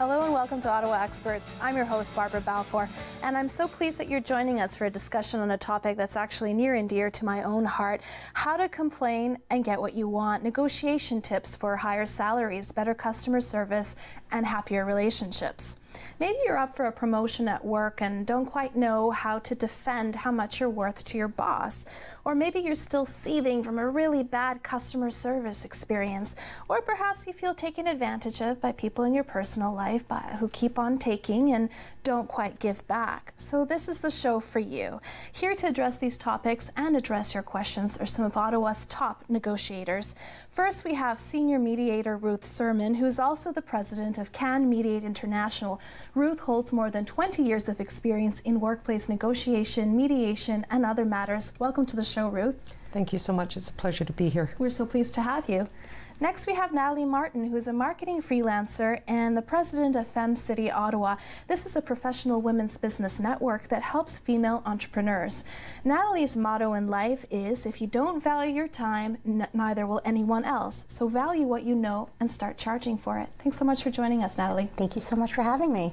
Hello and welcome to Ottawa Experts. I'm your host, Barbara Balfour, and I'm so pleased that you're joining us for a discussion on a topic that's actually near and dear to my own heart: how to complain and get what you want, negotiation tips for higher salaries, better customer service, and happier relationships. Maybe you're up for a promotion at work and don't quite know how to defend how much you're worth to your boss. Or maybe you're still seething from a really bad customer service experience. Or perhaps you feel taken advantage of by people in your personal life who keep on taking and don't quite give back. So this is the show for you. Here to address these topics and address your questions are some of Ottawa's top negotiators. First, we have senior mediator Ruth Sermon, who is also the president of Can Mediate International. Ruth holds more than 20 years of experience in workplace negotiation, mediation, and other matters. Welcome to the show, Ruth. Thank you so much. It's a pleasure to be here. We're so pleased to have you. Next, we have Natalie Martin, who is a marketing freelancer and the president of Femme City Ottawa. This is a professional women's business network that helps female entrepreneurs. Natalie's motto in life is, if you don't value your time, neither will anyone else. So value what you know and start charging for it. Thanks so much for joining us, Natalie. Thank you so much for having me.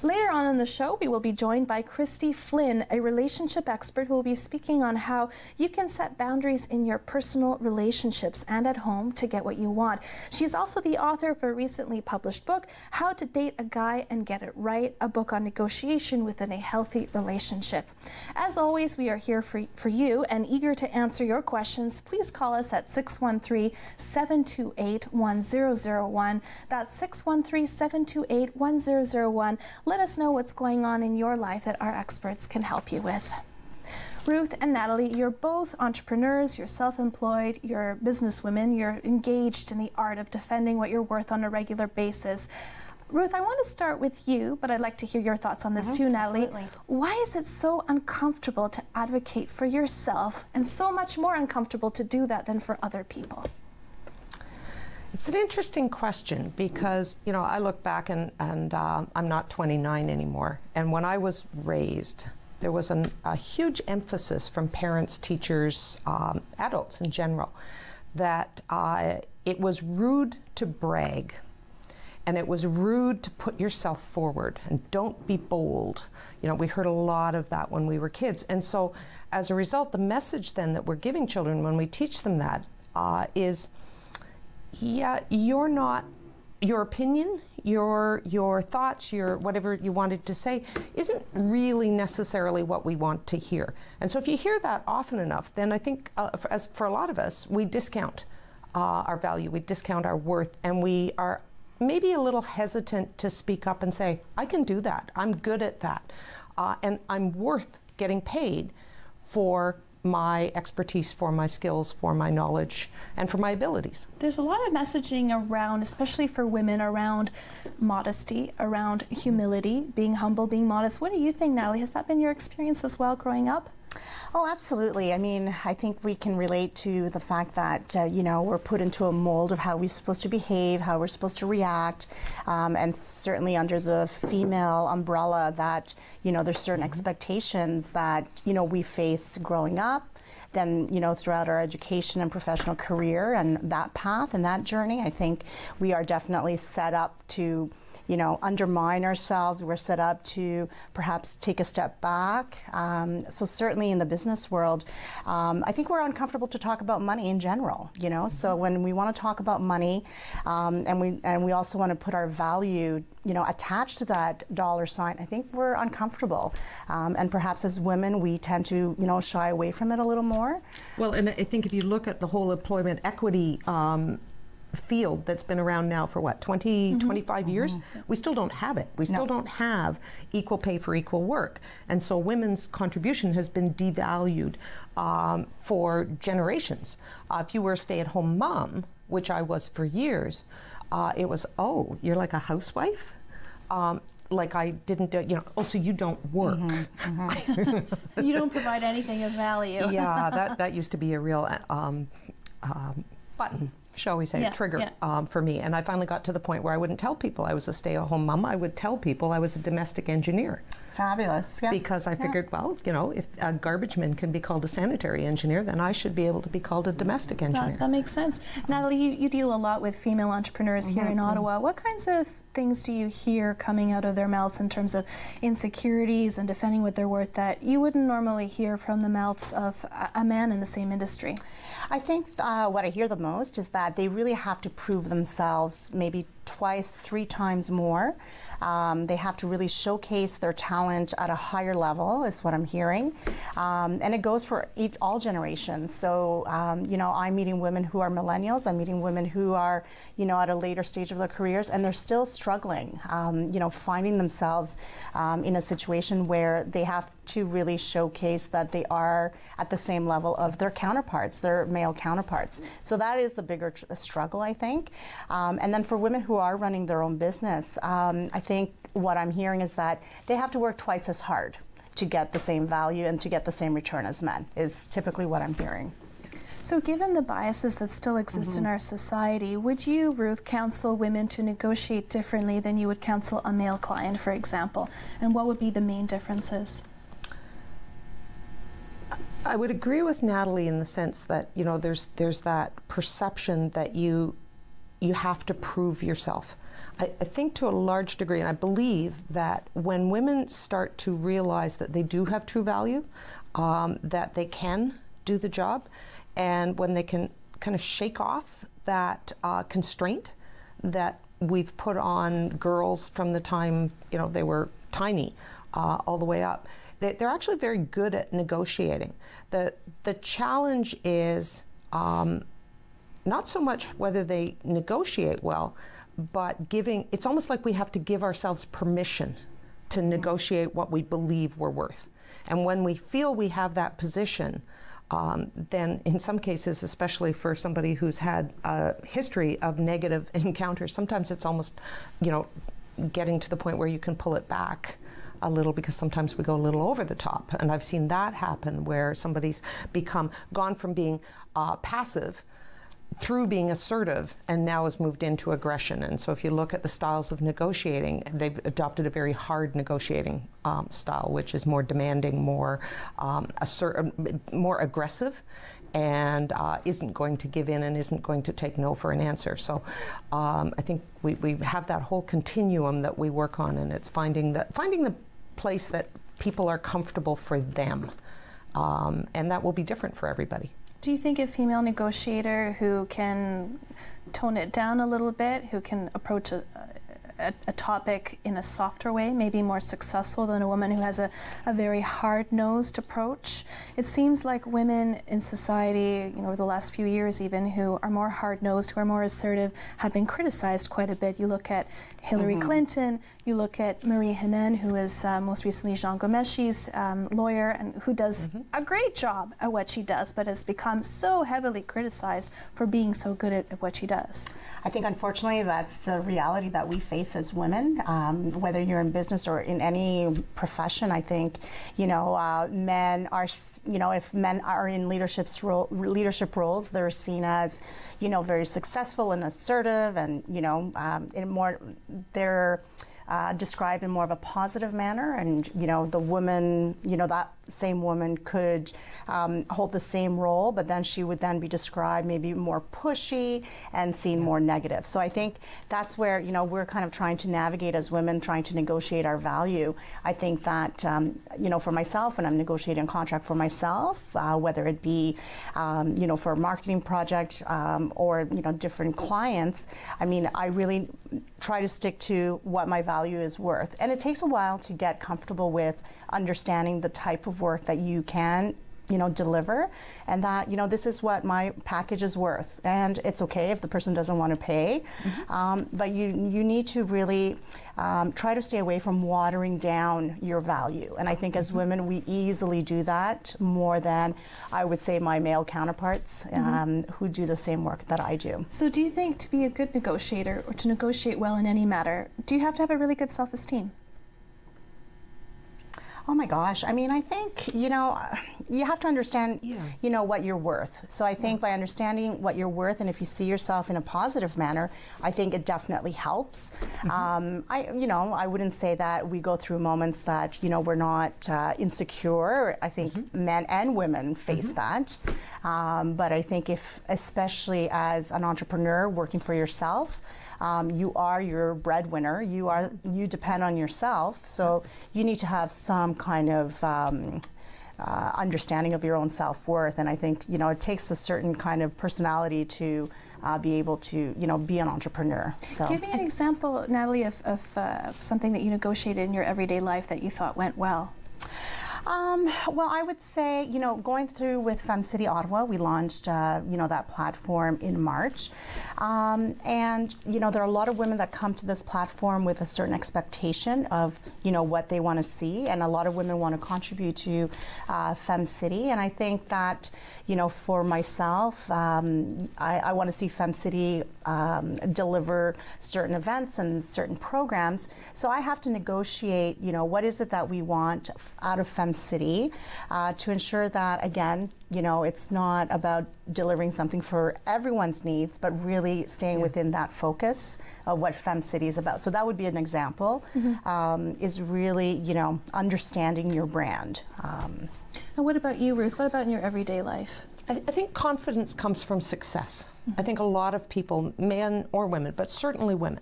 Later on in the show, we will be joined by Christy Flynn, a relationship expert who will be speaking on how you can set boundaries in your personal relationships and at home to get what you want. She's also the author of a recently published book, How to Date a Guy and Get It Right, a book on negotiation within a healthy relationship. As always, we are here for you and eager to answer your questions. Please call us at 613-728-1001. That's 613-728-1001. Let us know what's going on in your life that our experts can help you with. Ruth and Natalie, you're both entrepreneurs, you're self-employed, you're businesswomen, you're engaged in the art of defending what you're worth on a regular basis. Ruth, I want to start with you, but I'd like to hear your thoughts on this too, Natalie. Absolutely. Why is it so uncomfortable to advocate for yourself and so much more uncomfortable to do that than for other people? It's an interesting question because, you know, I look back and I'm not 29 anymore. And when I was raised, there was a huge emphasis from parents, teachers, adults in general, that it was rude to brag. And it was rude to put yourself forward and don't be bold. You know, we heard a lot of that when we were kids. And so as a result, the message then that we're giving children when we teach them that is, yeah, you're not, your opinion, your thoughts, your whatever you wanted to say isn't really necessarily what we want to hear. And so if you hear that often enough, then I think as for a lot of us, we discount our value, we discount our worth, and we are maybe a little hesitant to speak up and say, I can do that, I'm good at that, and I'm worth getting paid for my expertise, for my skills, for my knowledge, and for my abilities. There's a lot of messaging around, especially for women, around modesty, around humility, being humble, being modest. What do you think, Natalie? Has that been your experience as well growing up? Oh, absolutely. I mean, I think we can relate to the fact that, you know, we're put into a mold of how we're supposed to behave, how we're supposed to react, and certainly under the female umbrella that, you know, there's certain expectations that, you know, we face growing up, then, you know, throughout our education and professional career and that path and that journey. I think we are definitely set up to, you know, undermine ourselves. We're set up to perhaps take a step back. So certainly in the business world, I think we're uncomfortable to talk about money in general, you know. So when we want to talk about money, and we also want to put our value, you know, attached to that dollar sign, I think we're uncomfortable. And perhaps as women, we tend to, you know, shy away from it a little more. Well, and I think if you look at the whole employment equity field that's been around now for what, 20, 25 years, we still don't have it. We still don't have equal pay for equal work. And so women's contribution has been devalued for generations. If you were a stay-at-home mom, which I was for years, it was, oh, you're like a housewife? Like I didn't do, you know, oh, so you don't work. You don't provide anything of value. Yeah, that used to be a real button, shall we say, trigger for me. And I finally got to the point where I wouldn't tell people I was a stay-at-home mom. I would tell people I was a domestic engineer. Fabulous. Yeah. Because I figured, well, you know, if a garbage man can be called a sanitary engineer, then I should be able to be called a domestic engineer. That makes sense. Natalie, you deal a lot with female entrepreneurs here in Ottawa. What kinds of things do you hear coming out of their mouths in terms of insecurities and defending what they're worth that you wouldn't normally hear from the mouths of a man in the same industry? I think what I hear the most is that they really have to prove themselves maybe twice, 3 times more. They have to really showcase their talent at a higher level, is what I'm hearing. And it goes for all generations. So, you know, I'm meeting women who are millennials. I'm meeting women who are, you know, at a later stage of their careers, and they're still struggling, you know, finding themselves in a situation where they have to really showcase that they are at the same level of their counterparts, their male counterparts. So that is the bigger struggle, I think. And then for women who are running their own business, I think what I'm hearing is that they have to work twice as hard to get the same value and to get the same return as men, is typically what I'm hearing. So given the biases that still exist in our society, would you, Ruth, counsel women to negotiate differently than you would counsel a male client, for example? And what would be the main differences? I would agree with Natalie in the sense that, you know, there's that perception that you have to prove yourself. I think to a large degree, and I believe that when women start to realize that they do have true value, that they can do the job, and when they can kind of shake off that constraint that we've put on girls from the time, you know, they were tiny all the way up, they're actually very good at negotiating. The challenge is not so much whether they negotiate well, but it's almost like we have to give ourselves permission to negotiate what we believe we're worth. And when we feel we have that position, then in some cases, especially for somebody who's had a history of negative encounters, sometimes it's almost, you know, getting to the point where you can pull it back a little, because sometimes we go a little over the top. And I've seen that happen where somebody's gone from being passive through being assertive and now has moved into aggression. And so if you look at the styles of negotiating, they've adopted a very hard negotiating style, which is more demanding, more more aggressive, and isn't going to give in and isn't going to take no for an answer. So I think we have that whole continuum that we work on, and it's finding the place that people are comfortable for them. And that will be different for everybody. Do you think a female negotiator who can tone it down a little bit, who can approach a topic in a softer way, may be more successful than a woman who has a very hard-nosed approach? It seems like women in society, you know, over the last few years even, who are more hard-nosed, who are more assertive, have been criticized quite a bit. You look at Hillary Clinton, you look at Marie Henein, who is most recently Jean Gomeshi's lawyer, and who does a great job at what she does, but has become so heavily criticized for being so good at what she does. I think, unfortunately, that's the reality that we face as women, whether you're in business or in any profession. I think, you know, men are, you know, if men are in leadership roles, they're seen as, you know, very successful and assertive, and, you know, they're described in more of a positive manner. And, you know, the woman, you know, that same woman could hold the same role, but then she would then be described maybe more pushy and seen more negative. So I think that's where, you know, we're kind of trying to navigate as women, trying to negotiate our value. I think that, you know, for myself, when I'm negotiating a contract for myself, whether it be, you know, for a marketing project or, you know, different clients, I mean, I really try to stick to what my value is worth. And it takes a while to get comfortable with understanding the type of work that you can, you know, deliver, and that, you know, this is what my package is worth. And it's okay if the person doesn't want to pay, but you need to really try to stay away from watering down your value. And I think as women, we easily do that more than, I would say, my male counterparts who do the same work that I do. So do you think to be a good negotiator or to negotiate well in any matter, do you have to have a really good self-esteem? Oh my gosh. I mean, I think, you know, you have to understand, you know, what you're worth. So I think by understanding what you're worth, and if you see yourself in a positive manner, I think it definitely helps. I wouldn't say that we go through moments that, you know, we're not insecure. I think men and women face that. But I think if, especially as an entrepreneur working for yourself, you are your breadwinner. You depend on yourself. So you need to have some kind of understanding of your own self-worth. And I think, you know, it takes a certain kind of personality to be able to, you know, be an entrepreneur. So give me an example, Natalie, of something that you negotiated in your everyday life that you thought went well. Well, I would say, you know, going through with FemCity Ottawa, we launched, you know, that platform in March. And, you know, there are a lot of women that come to this platform with a certain expectation of, you know, what they want to see. And a lot of women want to contribute to FemCity. And I think that, you know, for myself, I want to see FemCity deliver certain events and certain programs. So I have to negotiate, you know, what is it that we want out of FemCity to ensure that, again, you know, it's not about delivering something for everyone's needs, but really staying within that focus of what FemCity is about. So that would be an example, is really, you know, understanding your brand. And what about you, Ruth? What about in your everyday life? I think confidence comes from success. I think a lot of people, men or women, but certainly women,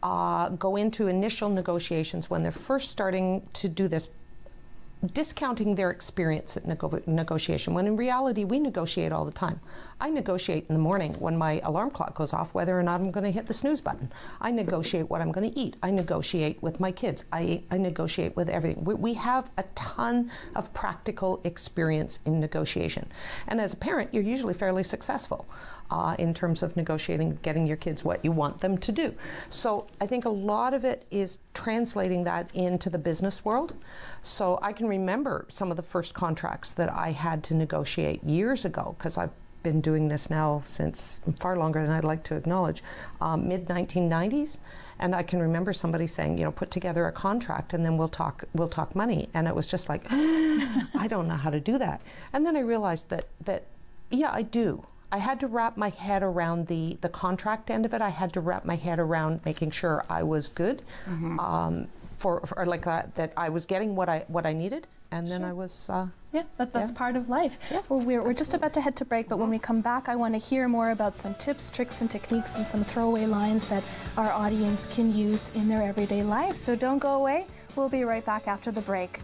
go into initial negotiations when they're first starting to do this, discounting their experience at negotiation, when in reality we negotiate all the time. I negotiate in the morning when my alarm clock goes off whether or not I'm going to hit the snooze button. I negotiate what I'm going to eat. I negotiate with my kids. I negotiate with everything. We have a ton of practical experience in negotiation. And as a parent, you're usually fairly successful in terms of negotiating, getting your kids what you want them to do. So I think a lot of it is translating that into the business world. So I can remember some of the first contracts that I had to negotiate years ago, because I've been doing this now since far longer than I'd like to acknowledge, mid-1990s. And I can remember somebody saying, you know, put together a contract and then we'll talk money. And it was just like, I don't know how to do that. And then I realized that yeah, I do. I had to wrap my head around the contract end of it. I had to wrap my head around making sure I was good, for like that I was getting what I needed, and then I was. That's part of life. Yeah. Well, we're just about to head to break, but when we come back, I want to hear more about some tips, tricks, and techniques, and some throwaway lines that our audience can use in their everyday life. So don't go away. We'll be right back after the break.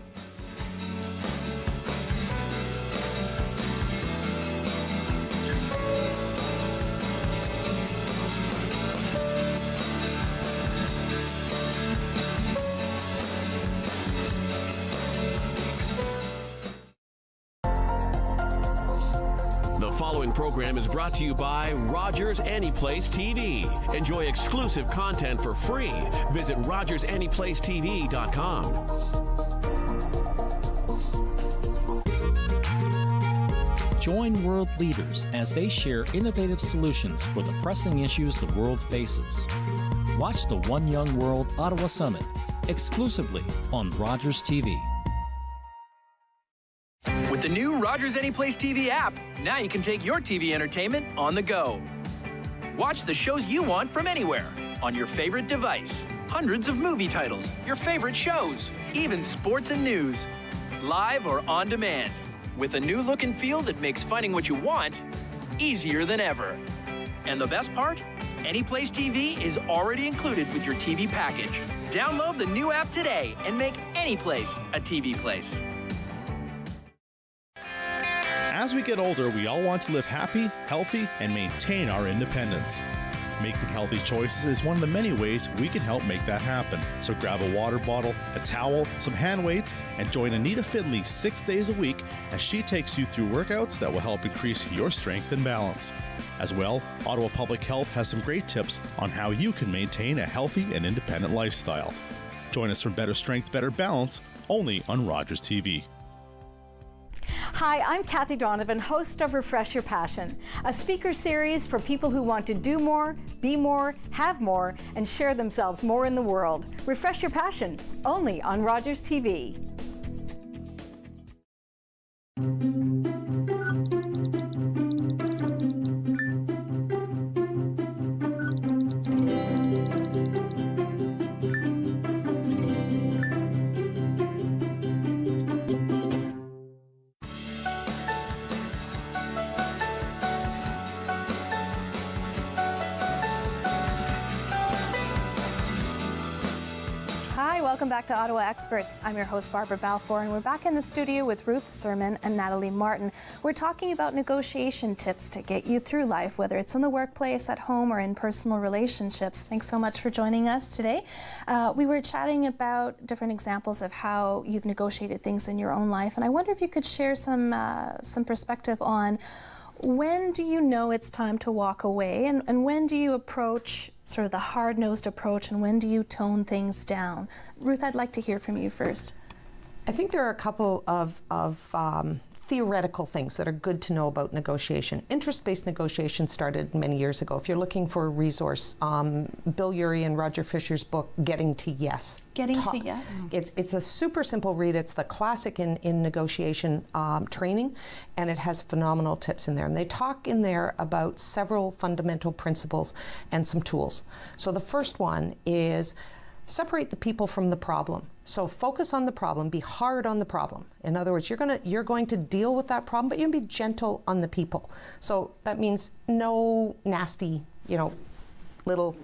The following program is brought to you by Rogers Anyplace TV. Enjoy exclusive content for free. Visit RogersAnyplaceTV.com. Join world leaders as they share innovative solutions for the pressing issues the world faces. Watch the One Young World Ottawa Summit exclusively on Rogers TV. With the new Rogers Anyplace TV app, now you can take your TV entertainment on the go. Watch the shows you want from anywhere on your favorite device. Hundreds of movie titles, your favorite shows, even sports and news, live or on demand. With a new look and feel that makes finding what you want easier than ever. And the best part? Anyplace TV is already included with your TV package. Download the new app today and make Anyplace a TV place. As we get older, we all want to live happy, healthy, and maintain our independence. Making healthy choices is one of the many ways we can help make that happen. So grab a water bottle, a towel, some hand weights, and join Anita Finley 6 days a week as she takes you through workouts that will help increase your strength and balance. As well, Ottawa Public Health has some great tips on how you can maintain a healthy and independent lifestyle. Join us for Better Strength, Better Balance, only on Rogers TV. Hi, I'm Kathy Donovan, host of Refresh Your Passion, a speaker series for people who want to do more, be more, have more, and share themselves more in the world. Refresh Your Passion, only on Rogers TV. Welcome back to Ottawa Experts. I'm your host, Barbara Balfour, and we're back in the studio with Ruth Sermon and Natalie Martin. We're talking about negotiation tips to get you through life, whether it's in the workplace, at home, or in personal relationships. Thanks so much for joining us today. We were chatting about different examples of how you've negotiated things in your own life, and I wonder if you could share some perspective on when do you know it's time to walk away, and when do you approach sort of the hard-nosed approach, and when do you tone things down? Ruth, I'd like to hear from you first. I think there are a couple of theoretical things that are good to know about negotiation. Interest-based negotiation started many years ago. If you're looking for a resource, Bill Urey and Roger Fisher's book, Getting to Yes. Getting to Yes. It's a super simple read. It's the classic in negotiation training, and it has phenomenal tips in there. And they talk in there about several fundamental principles and some tools. So the first one is separate the people from the problem. So focus on the problem, be hard on the problem. In other words, you're going to deal with that problem, but you're going to be gentle on the people. So that means no nasty, little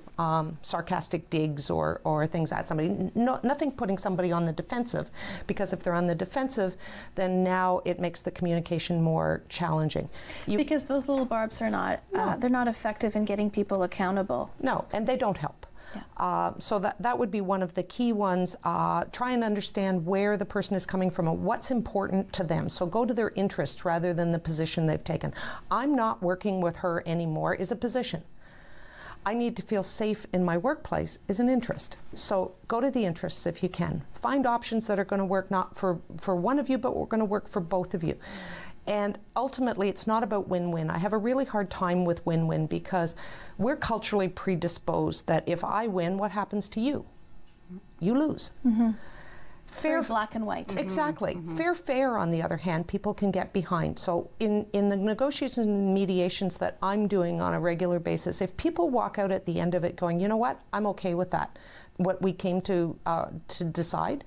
sarcastic digs or things at somebody. Nothing putting somebody on the defensive, because if they're on the defensive, then now it makes the communication more challenging. Because those little barbs are not, they're not effective in getting people accountable. No, and they don't help. Yeah. So that would be one of the key ones. Try and understand where the person is coming from and what's important to them. So go to their interests rather than the position they've taken. I'm not working with her anymore is a position. I need to feel safe in my workplace is an interest. So go to the interests if you can. Find options that are going to work not for one of you, but we're going to work for both of you. And ultimately, it's not about win-win. I have a really hard time with win-win because we're culturally predisposed that if I win, what happens to you? You lose. Mm-hmm. It's very black and white. Exactly. Mm-hmm. Fair, on the other hand, people can get behind. So in the negotiations and mediations that I'm doing on a regular basis, if people walk out at the end of it going, you know what, I'm okay with that, what we came to decide,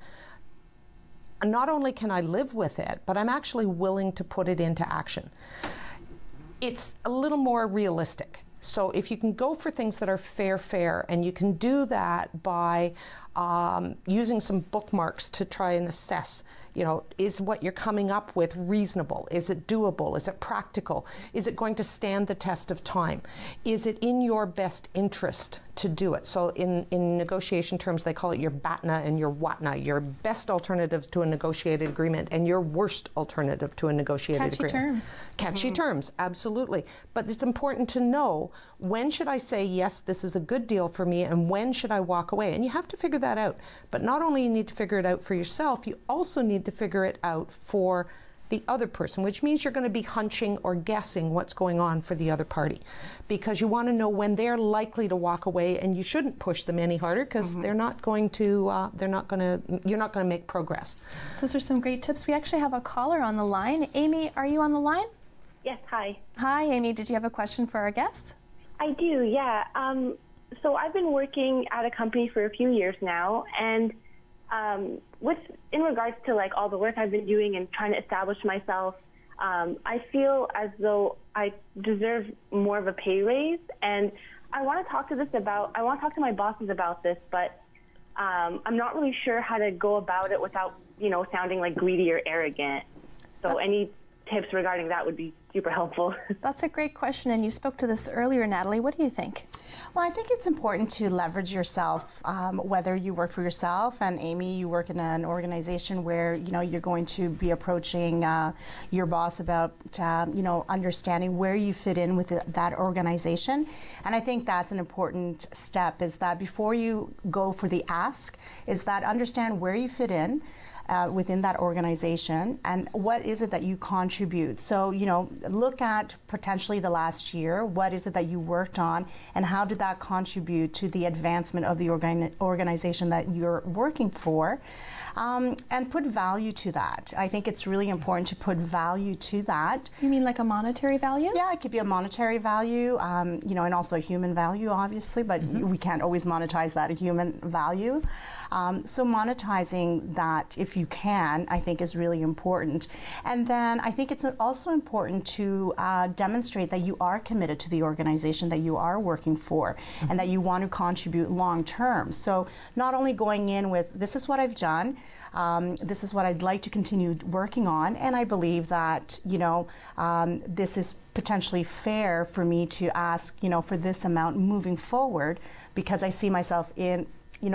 not only can I live with it, but I'm actually willing to put it into action. It's a little more realistic. So if you can go for things that are fair, and you can do that by using some bookmarks to try and assess, is what you're coming up with reasonable? Is it doable? Is it practical? Is it going to stand the test of time? Is it in your best interest to do it? So in negotiation terms, they call it your BATNA and your WATNA, your best alternatives to a negotiated agreement and your worst alternative to a negotiated agreement. Catchy terms. Catchy terms, absolutely. But it's important to know, when should I say, yes, this is a good deal for me, and when should I walk away? And you have to figure that out. But not only you need to figure it out for yourself, you also need to figure it out for the other person, which means you're going to be hunching or guessing what's going on for the other party, because you want to know when they're likely to walk away, and you shouldn't push them any harder because you're not going to make progress. Those are some great tips. We actually have a caller on the line. Amy, are you on the line? Yes, hi. Hi, Amy. Did you have a question for our guest? I do, yeah. So I've been working at a company for a few years now, and in regards to like all the work I've been doing and trying to establish myself, I feel as though I deserve more of a pay raise, and I want to talk to my bosses about this, but I'm not really sure how to go about it without, sounding like greedy or arrogant. So any tips regarding that would be super helpful. That's a great question, and you spoke to this earlier, Natalie. What do you think? Well, I think it's important to leverage yourself, whether you work for yourself, and Amy, you work in an organization where, you're going to be approaching your boss about, understanding where you fit in with that organization. And I think that's an important step, is that before you go for the ask, is that understand where you fit in within that organization and what is it that you contribute. So, look at potentially the last year, what is it that you worked on, and how did that contribute to the advancement of the organization that you're working for, and put value to that. I think it's really important to put value to that. You mean like a monetary value? Yeah, it could be a monetary value, and also a human value, obviously, but we can't always monetize that, a human value. So monetizing that, if you can, I think is really important. And then I think it's also important to demonstrate that you are committed to the organization that you are working for, and that you want to contribute long term. So not only going in with, this is what I've done, this is what I'd like to continue working on, and I believe that, this is potentially fair for me to ask, for this amount moving forward, because I see myself in,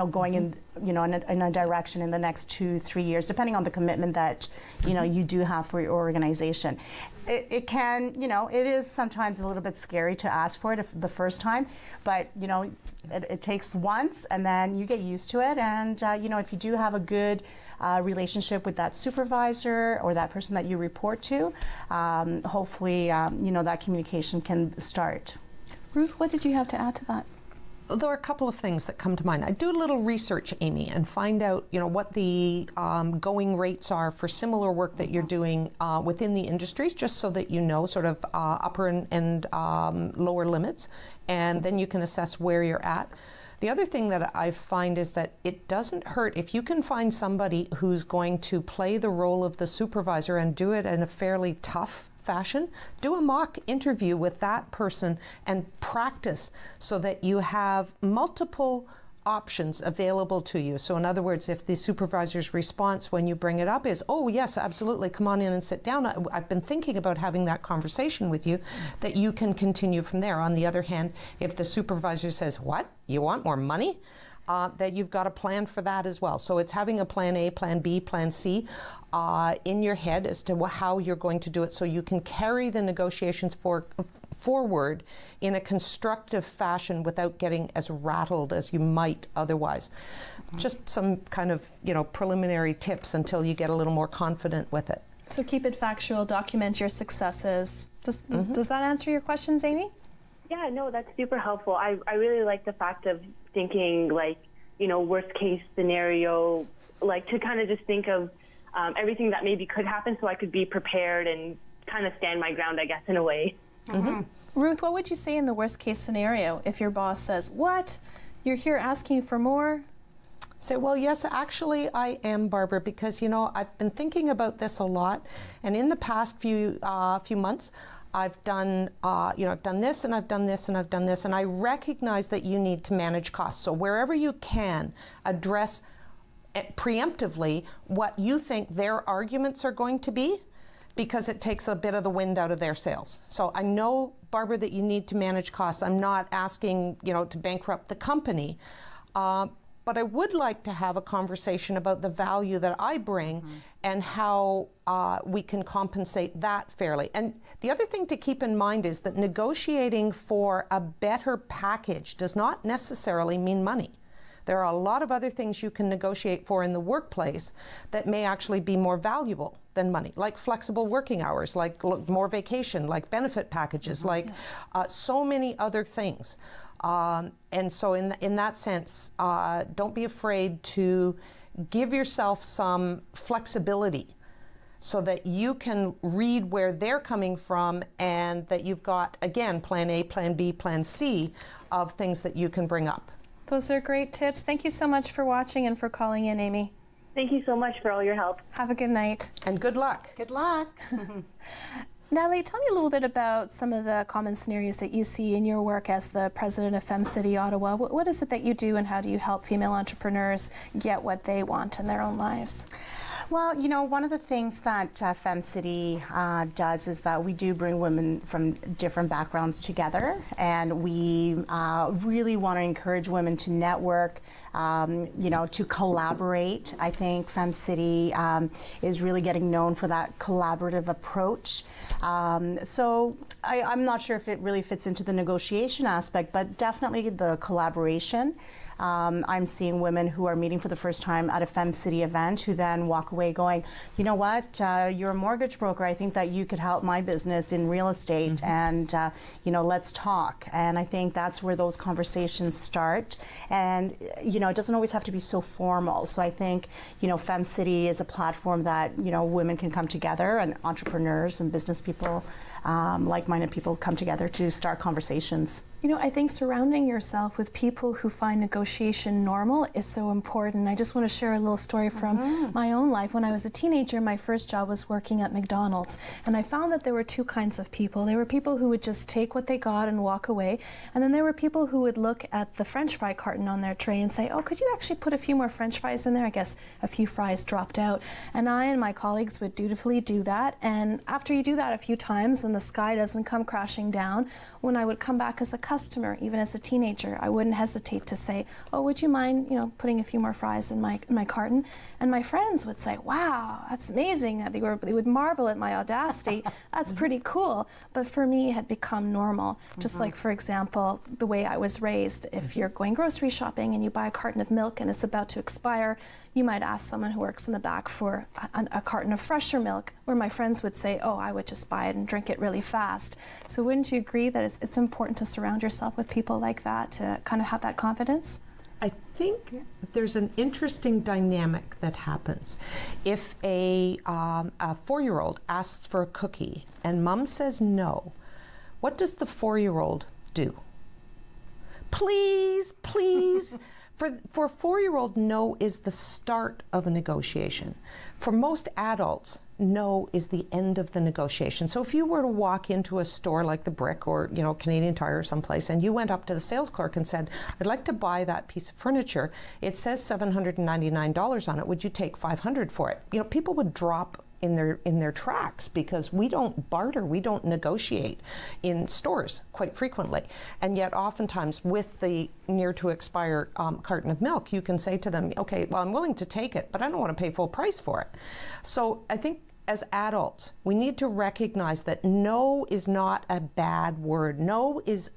going in, in a direction in the next 2-3 years, depending on the commitment that, you do have for your organization. It can, it is sometimes a little bit scary to ask for it the first time, but, it takes once, and then you get used to it. And, if you do have a good relationship with that supervisor or that person that you report to, hopefully, that communication can start. Ruth, what did you have to add to that? There are a couple of things that come to mind. I do a little research, Amy, and find out, what the going rates are for similar work that you're doing within the industries, just so that you know sort of upper and lower limits, and then you can assess where you're at. The other thing that I find is that it doesn't hurt if you can find somebody who's going to play the role of the supervisor and do it in a fairly tough fashion. Do a mock interview with that person and practice so that you have multiple options available to you. So in other words, if the supervisor's response when you bring it up is, oh yes, absolutely, come on in and sit down, I've been thinking about having that conversation with you, that you can continue from there. On the other hand, if the supervisor says, what, you want more money? That you've got a plan for that as well. So it's having a plan A, plan B, plan C in your head as to how you're going to do it, so you can carry the negotiations forward in a constructive fashion without getting as rattled as you might otherwise. Just some kind of preliminary tips until you get a little more confident with it. So keep it factual, document your successes. Does that answer your questions, Amy? Yeah, no, that's super helpful. I really like the fact of thinking worst case scenario, to kind of just think of everything that maybe could happen, so I could be prepared and kind of stand my ground, I guess, in a way. Mm-hmm. Ruth, what would you say in the worst case scenario if your boss says, what? You're here asking for more? Say, well, yes, actually I am, Barbara, because, I've been thinking about this a lot, and in the past few months, I've done, I've done this, and I've done this, and I've done this, and I recognize that you need to manage costs. So wherever you can, address preemptively what you think their arguments are going to be, because it takes a bit of the wind out of their sails. So I know, Barbara, that you need to manage costs. I'm not asking, to bankrupt the company. But I would like to have a conversation about the value that I bring and how we can compensate that fairly. And the other thing to keep in mind is that negotiating for a better package does not necessarily mean money. There are a lot of other things you can negotiate for in the workplace that may actually be more valuable than money, like flexible working hours, like more vacation, like benefit packages, so many other things. And so in that sense, don't be afraid to give yourself some flexibility so that you can read where they're coming from, and that you've got, again, plan A, plan B, plan C of things that you can bring up. Those are great tips. Thank you so much for watching and for calling in, Amy. Thank you so much for all your help. Have a good night. And good luck. Good luck. Natalie, tell me a little bit about some of the common scenarios that you see in your work as the president of FemCity Ottawa. What is it that you do, and how do you help female entrepreneurs get what they want in their own lives? Well, one of the things that FemCity does is that we do bring women from different backgrounds together, and we really want to encourage women to network, to collaborate. I think FemCity is really getting known for that collaborative approach. So I'm not sure if it really fits into the negotiation aspect, but definitely the collaboration. I'm seeing women who are meeting for the first time at a FemCity event who then walk away going, you know what, you're a mortgage broker. I think that you could help my business in real estate, and let's talk. And I think that's where those conversations start. And it doesn't always have to be so formal. So I think FemCity is a platform that women can come together, and entrepreneurs and business people, like-minded people come together to start conversations. You know, I think surrounding yourself with people who find negotiation normal is so important. I just want to share a little story from my own life. When I was a teenager, my first job was working at McDonald's, and I found that there were two kinds of people. There were people who would just take what they got and walk away, and then there were people who would look at the French fry carton on their tray and say, oh, could you actually put a few more French fries in there? I guess a few fries dropped out. And I and my colleagues would dutifully do that, and after you do that a few times and the sky doesn't come crashing down, when I would come back as a customer, even as a teenager, I wouldn't hesitate to say, oh, would you mind, putting a few more fries in my carton? And my friends would say, wow, that's amazing. They would marvel at my audacity. That's pretty cool. But for me, it had become normal. Just like, for example, the way I was raised. If you're going grocery shopping and you buy a carton of milk and it's about to expire, you might ask someone who works in the back for a carton of fresher milk, where my friends would say, oh, I would just buy it and drink it really fast. So wouldn't you agree that it's important to surround yourself with people like that to kind of have that confidence? I think there's an interesting dynamic that happens. If a 4-year-old asks for a cookie and mom says no, what does the 4-year-old do? Please, please. For a 4-year-old, no is the start of a negotiation. For most adults, no is the end of the negotiation. So if you were to walk into a store like the Brick or Canadian Tire or someplace, and you went up to the sales clerk and said, I'd like to buy that piece of furniture. It says $799 on it. Would you take $500 for it? People would drop in their tracks, because we don't barter, we don't negotiate in stores quite frequently. And yet oftentimes with the near to expire carton of milk, you can say to them, okay, well, I'm willing to take it, but I don't want to pay full price for it. So I think as adults, we need to recognize that no is not a bad word. No is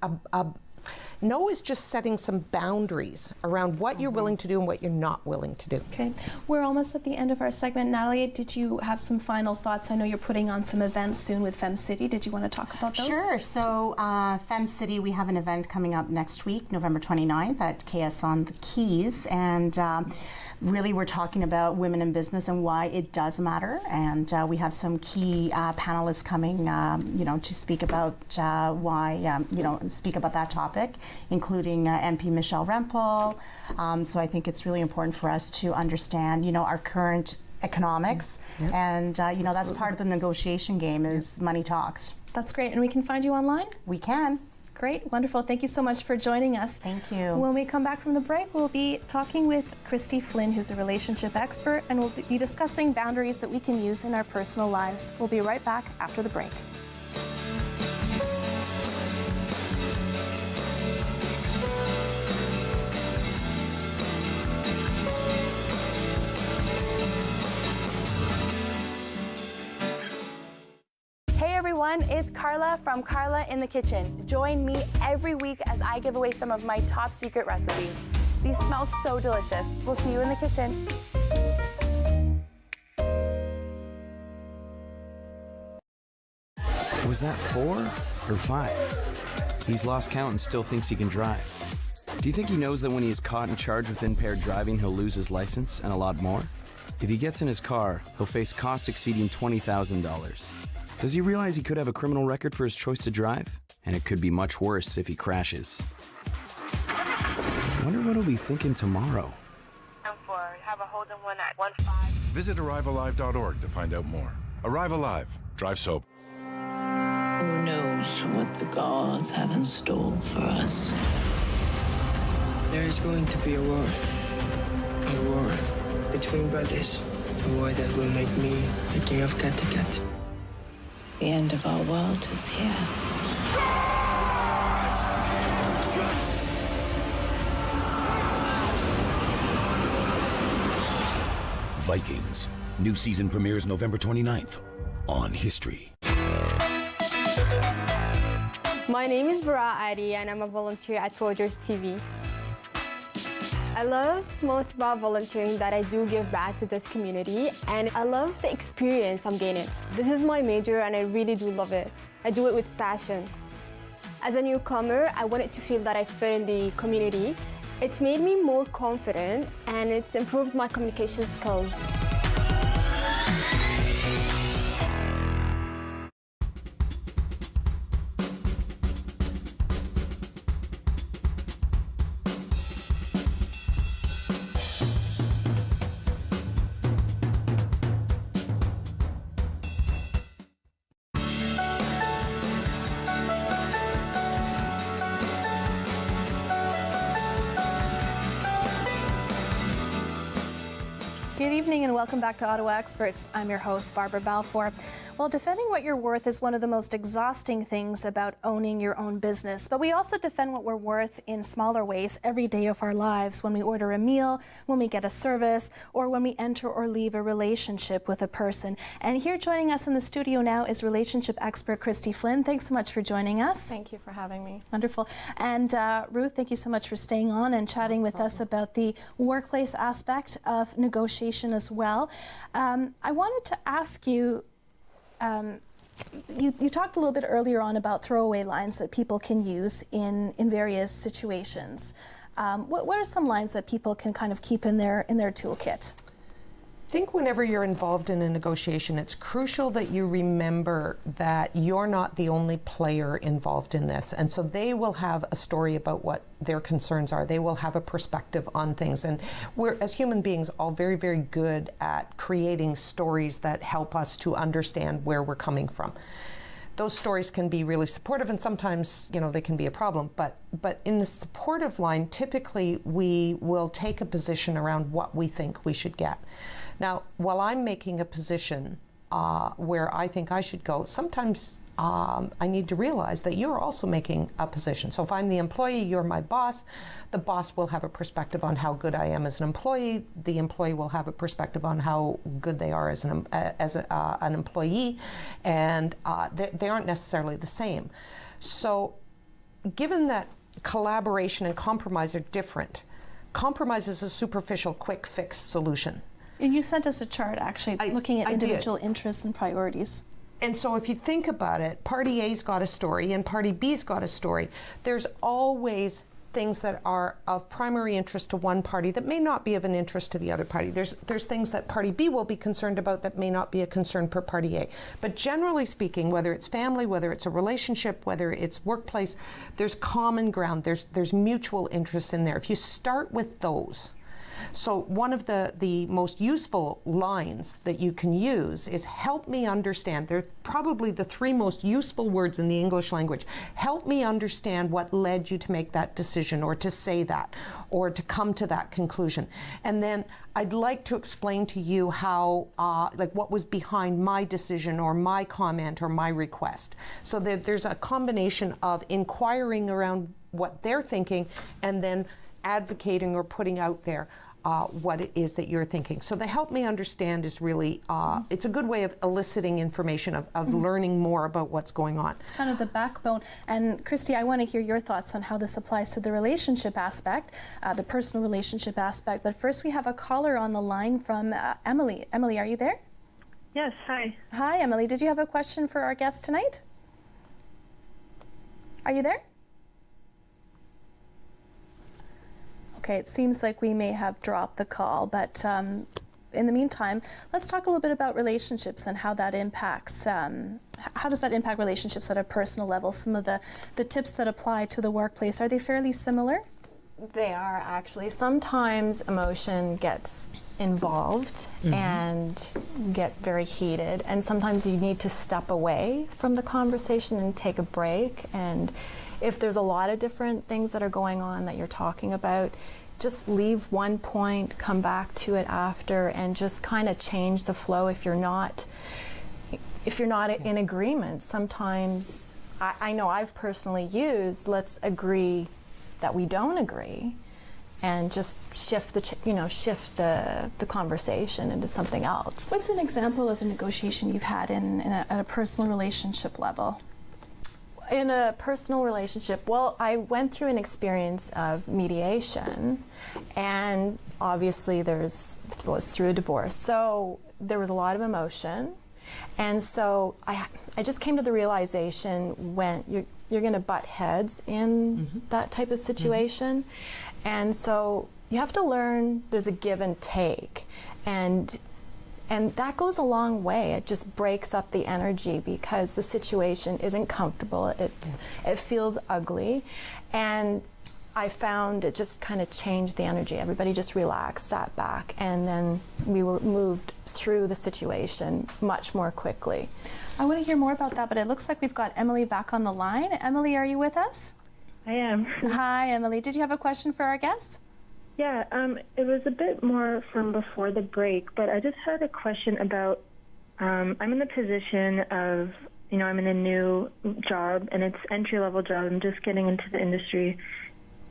No is just setting some boundaries around what you're willing to do and what you're not willing to do. Okay, we're almost at the end of our segment. Natalie, did you have some final thoughts? I know you're putting on some events soon with Fem City. Did you want to talk about those? Sure. So Fem City, we have an event coming up next week, November 29th at KS on the Keys. And really, we're talking about women in business and why it does matter. And we have some key panelists coming, to speak about why, speak about that topic, including MP Michelle Rempel. So I think it's really important for us to understand, our current economics. Yeah. And, that's part of the negotiation game is money talks. That's great. And we can find you online? We can. Great, wonderful. Thank you so much for joining us. Thank you. When we come back from the break, we'll be talking with Christy Flynn, who's a relationship expert, and we'll be discussing boundaries that we can use in our personal lives. We'll be right back after the break. It's Carla from Carla in the Kitchen. Join me every week as I give away some of my top secret recipes. These smell so delicious. We'll see you in the kitchen. Was that 4 or 5? He's lost count and still thinks he can drive. Do you think he knows that when he is caught and charged with impaired driving, he'll lose his license and a lot more? If he gets in his car, he'll face costs exceeding $20,000. Does he realize he could have a criminal record for his choice to drive? And it could be much worse if he crashes. I wonder what he'll be thinking tomorrow. Have a hold on one at 15. Visit ArriveAlive.org to find out more. Arrive Alive. Drive sober. Who knows what the gods have in store for us? There is going to be a war. A war between brothers. A war that will make me the king of Kattegat. The end of our world is here. Vikings. New season premieres November 29th on History. My name is Bara Adi and I'm a volunteer at Rogers TV. I love most about volunteering that I do give back to this community, and I love the experience I'm gaining. This is my major and I really do love it. I do it with passion. As a newcomer, I wanted to feel that I fit in the community. It's made me more confident and it's improved my communication skills. evening and welcome back to Ottawa Experts. I'm your host, Barbara Balfour. Well, defending what you're worth is one of the most exhausting things about owning your own business, but we also defend what we're worth in smaller ways every day of our lives, when we order a meal, when we get a service, or when we enter or leave a relationship with a person. And here joining us in the studio now is relationship expert Christy Flynn. Thanks so much for joining us. Thank you for having me. Wonderful. And Ruth, thank you so much for staying on and chatting with us about the workplace aspect of negotiation as well. I wanted to ask you, you talked a little bit earlier on about throwaway lines that people can use in various situations. What are some lines that people can kind of keep in their toolkit? I think whenever you're involved in a negotiation, it's crucial that you remember that you're not the only player involved in this. And so they will have a story about what their concerns are. They will have a perspective on things. And we're, as human beings, all very, very good at creating stories that help us to understand where we're coming from. Those stories can be really supportive, and sometimes, you know, they can be a problem. But in the supportive line, typically we will take a position around what we think we should get. Now, while I'm making a position where I think I should go, sometimes I need to realize that you're also making a position. So if I'm the employee, you're my boss, the boss will have a perspective on how good I am as an employee, the employee will have a perspective on how good they are as an employee, and they aren't necessarily the same. So given that collaboration and compromise are different, compromise is a superficial, quick fix solution. And you sent us a chart, actually, looking at individual interests and priorities. And so if you think about it, Party A's got a story and Party B's got a story. There's always things that are of primary interest to one party that may not be of an interest to the other party. There's things that Party B will be concerned about that may not be a concern for Party A. But generally speaking, whether it's family, whether it's a relationship, whether it's workplace, there's common ground, there's mutual interests in there. If you start with those, so one of the most useful lines that you can use is help me understand. They're probably the three most useful words in the English language. Help me understand what led you to make that decision, or to say that, or to come to that conclusion. And then I'd like to explain to you how, like what was behind my decision or my comment or my request. So that there's a combination of inquiring around what they're thinking and then advocating or putting out there what it is that you're thinking. So the help me understand is really, it's a good way of eliciting information, of learning more about what's going on. It's kind of the backbone. And Christy, I want to hear your thoughts on how this applies to the relationship aspect, the personal relationship aspect. But first we have a caller on the line from Emily. Emily, are you there? Yes, hi. Hi, Emily. Did you have a question for our guest tonight? Are you there? Okay, it seems like we may have dropped the call, but in the meantime, let's talk a little bit about relationships and how that impacts, how does that impact relationships at a personal level? Some of the tips that apply to the workplace, are they fairly similar? They are actually. Sometimes emotion gets involved and get very heated, and sometimes you need to step away from the conversation and take a break. And if there's a lot of different things that are going on that you're talking about, just leave one point, come back to it after, and just kind of change the flow if you're not in agreement. Sometimes I know I've personally used, let's agree that we don't agree, and just shift the conversation into something else. What's an example of a negotiation you've had at a personal relationship level? In a personal relationship, well, I went through an experience of mediation, and obviously it was through a divorce. So there was a lot of emotion, and so I just came to the realization when you're going to butt heads in that type of situation, and so you have to learn there's a give and take, and that goes a long way. It just breaks up the energy because the situation isn't comfortable. It feels ugly. And I found it just kind of changed the energy. Everybody just relaxed, sat back, and then we were moved through the situation much more quickly. I want to hear more about that, but it looks like we've got Emily back on the line. Emily, are you with us? I am. Hi, Emily. Did you have a question for our guest? Yeah, it was a bit more from before the break, but I just had a question about, I'm in the position of, I'm in a new job, and it's entry-level job. I'm just getting into the industry.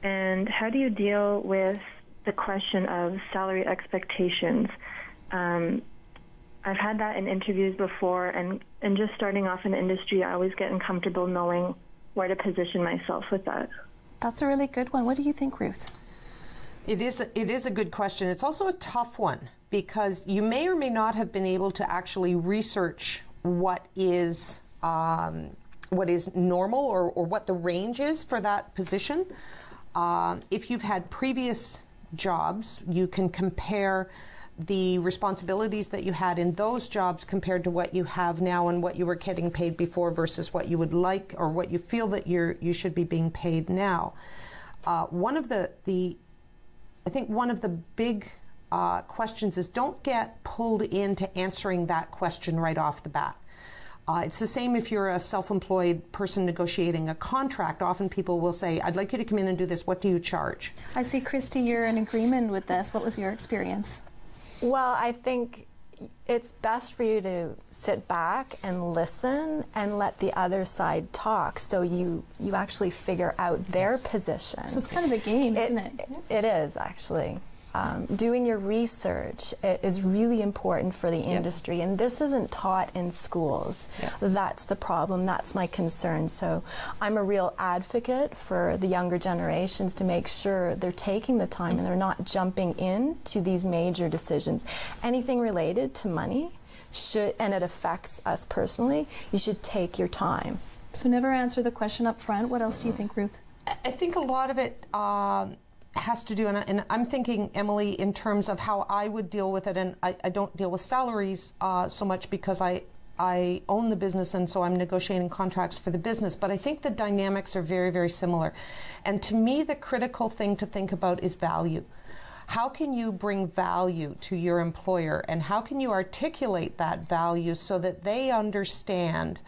And how do you deal with the question of salary expectations? I've had that in interviews before, and just starting off in the industry, I always get uncomfortable knowing where to position myself with that. That's a really good one. What do you think, Ruth? It is a good question. It's also a tough one because you may or may not have been able to actually research what is normal or what the range is for that position. If you've had previous jobs, you can compare the responsibilities that you had in those jobs compared to what you have now and what you were getting paid before versus what you would like or what you feel that you should be being paid now. One of the big questions is don't get pulled into answering that question right off the bat. It's the same if you're a self-employed person negotiating a contract. Often people will say, I'd like you to come in and do this. What do you charge? I see, Christy, you're in agreement with this. What was your experience? Well, I think it's best for you to sit back and listen and let the other side talk so you actually figure out their position. So it's kind of a game, isn't it? It is, actually. Doing your research is really important for the industry, and this isn't taught in schools. That's the problem. That's my concern. So I'm a real advocate for the younger generations to make sure they're taking the time and they're not jumping into these major decisions. Anything related to money and it affects us personally, you should take your time. So never answer the question up front. What else do you think, Ruth? I think a lot of it has to do, and I'm thinking, Emily, in terms of how I would deal with it, and I don't deal with salaries so much because I own the business and so I'm negotiating contracts for the business, but I think the dynamics are very, very similar. And to me, the critical thing to think about is value. How can you bring value to your employer, and how can you articulate that value so that they understand?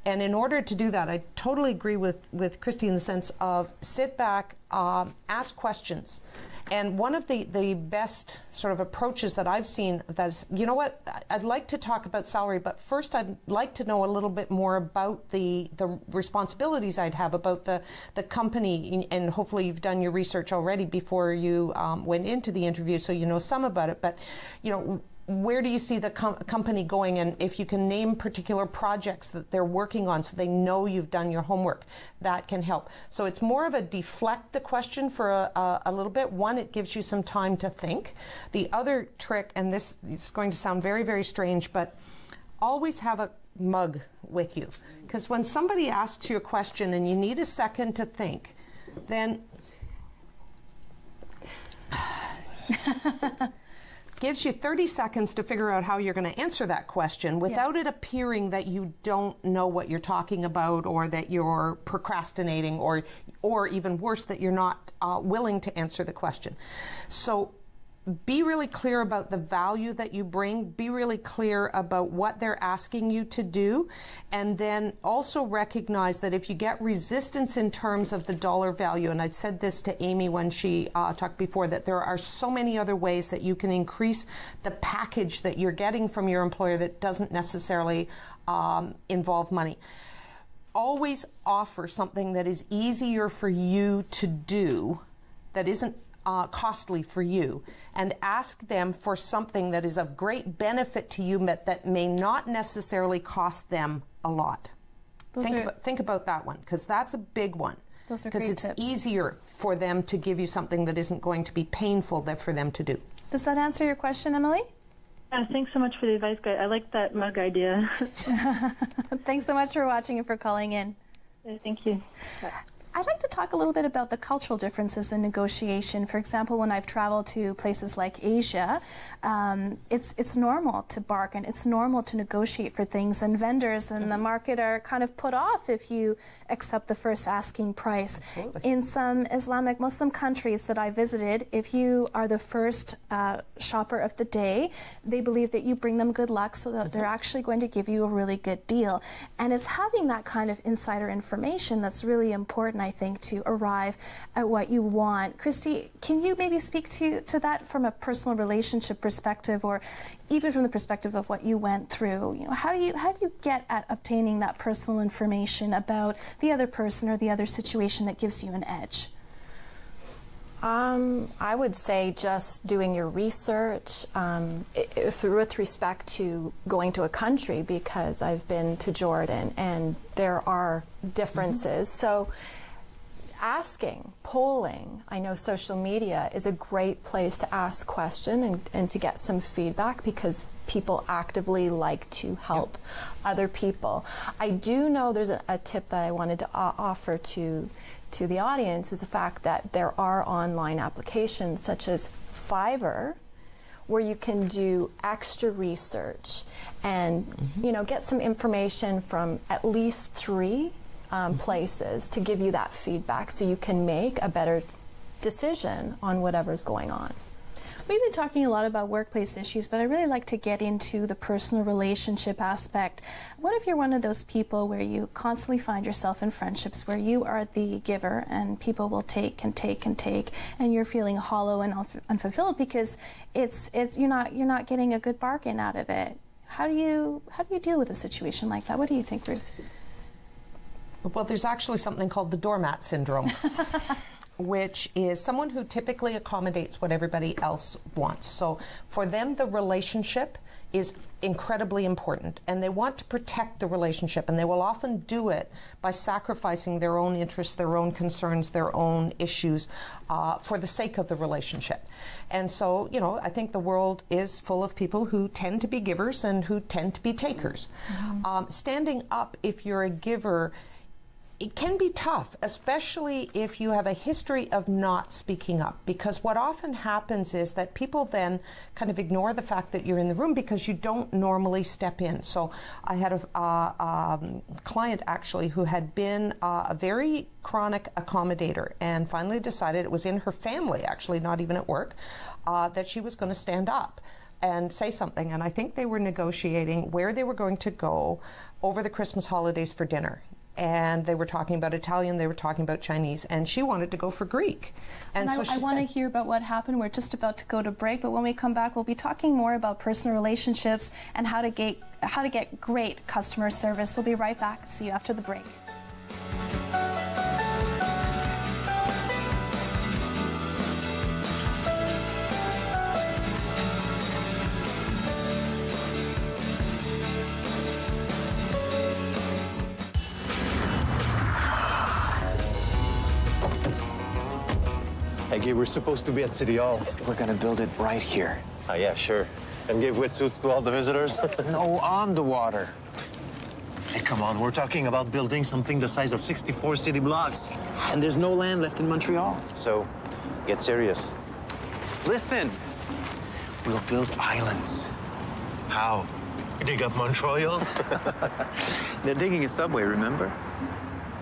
And in order to do that, I totally agree with Christy in the sense of sit back, ask questions. And one of the best sort of approaches that I've seen that is, you know what, I'd like to talk about salary, but first I'd like to know a little bit more about the responsibilities I'd have, about the company, and hopefully you've done your research already before you went into the interview, so you know some about it. But, you know, where do you see the company going, and if you can name particular projects that they're working on so they know you've done your homework, that can help. So it's more of a deflect the question for a little bit. One, it gives you some time to think. The other trick, and this is going to sound very, very strange, but always have a mug with you. Because when somebody asks you a question and you need a second to think, then gives you 30 seconds to figure out how you're going to answer that question without it appearing that you don't know what you're talking about, or that you're procrastinating, or even worse, that you're not willing to answer the question. So be really clear about the value that you bring, be really clear about what they're asking you to do, and then also recognize that if you get resistance in terms of the dollar value, and I'd said this to Amy when she talked before, that there are so many other ways that you can increase the package that you're getting from your employer that doesn't necessarily involve money. Always offer something that is easier for you to do, that isn't costly for you, and ask them for something that is of great benefit to you, but that may not necessarily cost them a lot. Think about that one, because that's a big one. Those are great tips. Because it's easier for them to give you something that isn't going to be painful for them to do. Does that answer your question, Emily? Thanks so much for the advice, guys. I like that mug idea. Thanks so much for watching and for calling in. Thank you. I'd like to talk a little bit about the cultural differences in negotiation. For example, when I've traveled to places like Asia, it's normal to bargain. It's normal to negotiate for things, and vendors in the market are kind of put off if you accept the first asking price. Absolutely. In some Islamic Muslim countries that I visited, if you are the first shopper of the day, they believe that you bring them good luck, so that they're actually going to give you a really good deal. And it's having that kind of insider information that's really important, I think, to arrive at what you want. Christy, can you maybe speak to that from a personal relationship perspective, or even from the perspective of what you went through? You know, how do you get at obtaining that personal information about the other person or the other situation that gives you an edge? I would say just doing your research with respect to going to a country, because I've been to Jordan and there are differences. So asking, polling, I know social media is a great place to ask questions and to get some feedback, because people actively like to help other people. I do know there's a tip that I wanted to offer to the audience, is the fact that there are online applications such as Fiverr, where you can do extra research and you know, get some information from at least 3 places to give you that feedback, so you can make a better decision on whatever's going on. We've been talking a lot about workplace issues, but I really like to get into the personal relationship aspect. What if you're one of those people where you constantly find yourself in friendships where you are the giver and people will take and take and take, and you're feeling hollow and unfulfilled because you're not getting a good bargain out of it? How do you deal with a situation like that? What do you think, Ruth? Well, there's actually something called the doormat syndrome. Which is someone who typically accommodates what everybody else wants. So for them, the relationship is incredibly important, and they want to protect the relationship, and they will often do it by sacrificing their own interests, their own concerns, their own issues for the sake of the relationship. And so, you know, I think the world is full of people who tend to be givers and who tend to be takers. Standing up, if you're a giver, it can be tough, especially if you have a history of not speaking up, because what often happens is that people then kind of ignore the fact that you're in the room because you don't normally step in. So I had a client actually who had been a very chronic accommodator and finally decided, it was in her family actually, not even at work, that she was going to stand up and say something. And I think they were negotiating where they were going to go over the Christmas holidays for dinner. And they were talking about Italian, they were talking about Chinese, and she wanted to go for Greek. And so I want to hear about what happened. We're just about to go to break, but when we come back, we'll be talking more about personal relationships and how to get great customer service. We'll be right back. See you after the break. Hey, Gabe, we're supposed to be at City Hall. We're gonna build it right here. Oh, yeah, sure. And give wetsuits to all the visitors? No, on the water. Hey, come on. We're talking about building something the size of 64 city blocks. And there's no land left in Montreal. So, get serious. Listen, we'll build islands. How? Dig up Montreal? They're digging a subway, remember?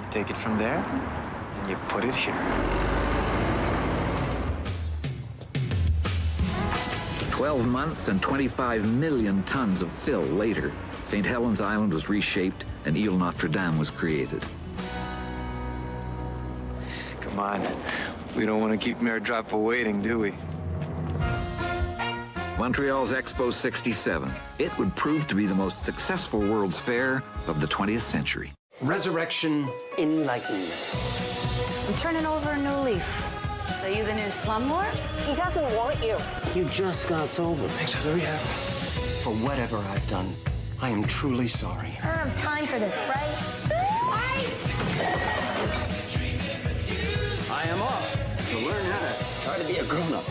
You take it from there, and you put it here. 12 months and 25 million tons of fill later, St. Helens Island was reshaped and Ile Notre Dame was created. Come on, we don't want to keep Mayor Drapeau waiting, do we? Montreal's Expo 67. It would prove to be the most successful World's Fair of the 20th century. Resurrection Enlightenment. I'm turning over a new leaf. So you the new slumlord? He doesn't want you. You just got sober. Thanks for the rehab. For whatever I've done, I am truly sorry. I don't have time for this, right? I am off to learn how to be a grown-up.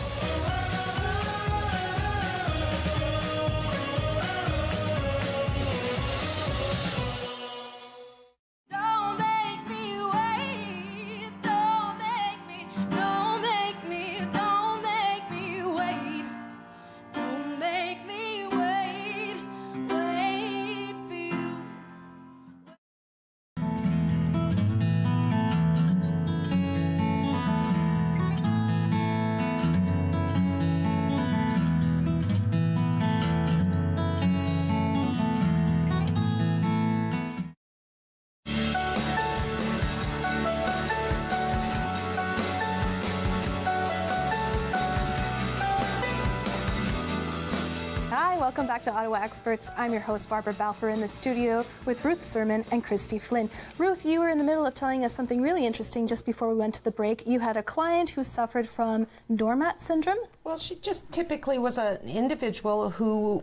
welcome back to Ottawa Experts. I'm your host, Barbara Balfour, in the studio with Ruth Sermon and Christy Flynn. Ruth, you were in the middle of telling us something really interesting just before we went to the break. You had a client who suffered from doormat syndrome? Well, she just typically was an individual who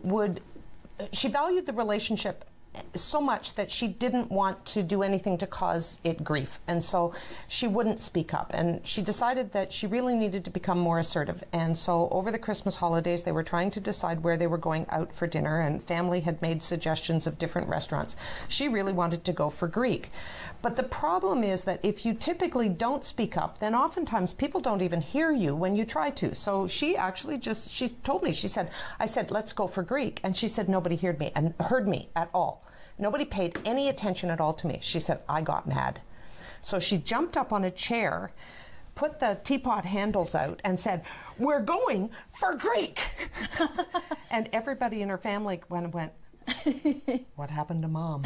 she valued the relationship so much that she didn't want to do anything to cause it grief, and so she wouldn't speak up, and she decided that she really needed to become more assertive. And so over the Christmas holidays they were trying to decide where they were going out for dinner, and family had made suggestions of different restaurants. She really wanted to go for Greek, but the problem is that if you typically don't speak up, then oftentimes people don't even hear you when you try to. So she actually she told me, I said let's go for Greek, and she said nobody heard me at all. Nobody paid any attention at all to me. She said, I got mad. So she jumped up on a chair, put the teapot handles out, and said, we're going for Greek. And everybody in her family went, what happened to Mom?